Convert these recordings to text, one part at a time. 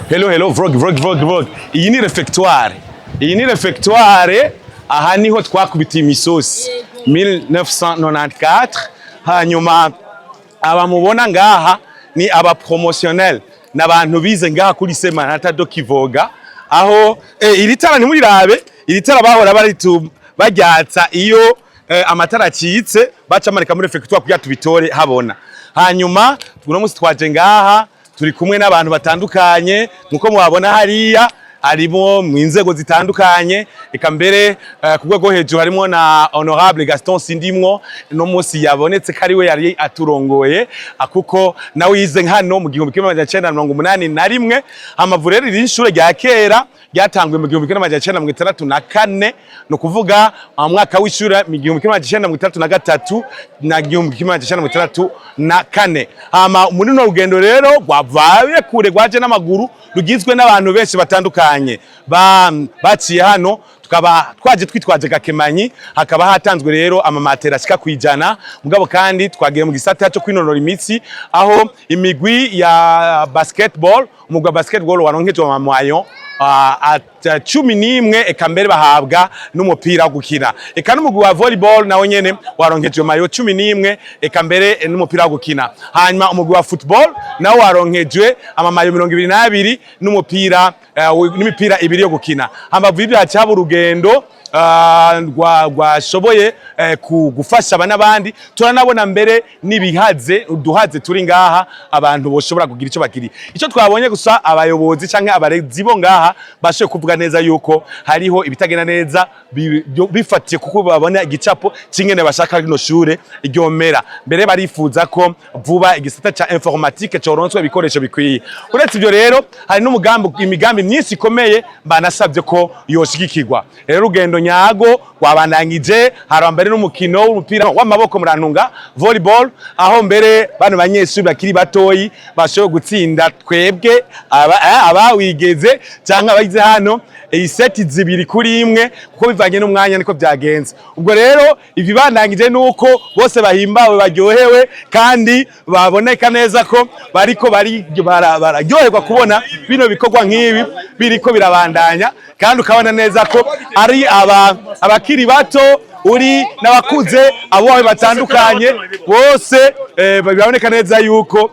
Hello, vrog. Iyi ni refectoire. Aha niho twakubitiye imisosi 1994. Hanyuma abamubona ngaha ni aba promotionnel n'abantu bize ngaha kuri Lycée MARANATHA do Kivoga. Aho iri tara ni muri rabe, iri tara bahora baryatsa iyo amatara acitse baca marika muri refectoire kugira tubitore habona. Hanyuma uno munsi twaje ngaha turi kumwe n'abantu batandukanye nkuko mubabona hariya, harimo mu inzego zitandukanye, eka mbere ku rwego hejuru harimo na honorable Gaston Sindimwo no munsi yabonetse kari we yari aturongoye, kuko nawe yize hano mu 1981 amavurero iri shure rya Kera ryatangwe mu 1964, no kuvuga mwaka w'ishure 1933 na 1934. Hama muri no rugendo rero rwavaye kure rwaje n'amaguru rugizwe n'abantu benshi batandukanye baciye hano, tukaba twaje twitwaje Gakemanyi, hakaba hatanzwe rero amamatera ashika kwijana. Mugabo kandi twagiye mu gisata cyo kwinonora imitsi, aho imigwi ya basketball, umugwa basketball waronkeje mu mayo 11, eka mbere bahabwa n'umupira wo gukina. Eka n'umugwi wa volleyball nawo nyene waronkeje mayo 11, eka mbere n'umupira wo gukina. Hanyuma umugwi wa football nawo waronkejwe amamayo 22 n'umupira n'imipira ibiri yo gukina. Hambavu y'ibyo hacaba urugendo rwashoboye gufasha n'abandi. Turanabona mbere nibihaze uduhaze turi ngaha abantu boshobora kugira ico bakiri. Ico twabonye gusa abayobozi canke abarezi bo ngaha bashoye kuvuga neza yuko hariho ibitagenda neza bifatiye kuko babona igicapo cingene bashaka rino shure iryomera. Mbere barifuza ko vuba igisata ca informatique coronswe ibikoresho bikwiye. Uretse ibyo rero hari imigambi myinshi ikomeye banasabye ko yoshigikirwa. Rero rugendo nyago wabandangije, hari mbere n'umukino w'umupira w'amaboko murantunga volleyball, aho mbere bano banyeshuri bakiri batoyi bashoye gutsinda twebwe abawigeze canke abahize hano iseti 2-1 kuko bivanye n'umwanya niko byagenze. Ubwo rero ivi bandangije nuko bose bahimbawe baryohewe kandi baboneka neza ko bariko bararyoherwa kubona bino bikorwa nk'ibi biriko birabandanya, kandi ukabona neza ko ari abakiri bato uri n'abakuze abo batandukanye bose baboneka neza yuko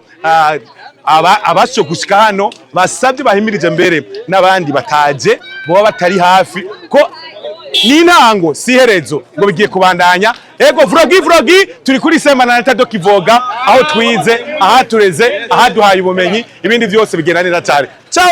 abasho gushika hano basabye bahimirije mbere n'abandi bataje boba batari hafi ko n'intango si herezo ngo bigiye kubandanya. Ego vrogi turi kuri Lycée MARANATHA do Kivoga, aho twize, aha tureze, aha duhaye ubumenyi, ibindi byose bigenda neza cyane. Ciao.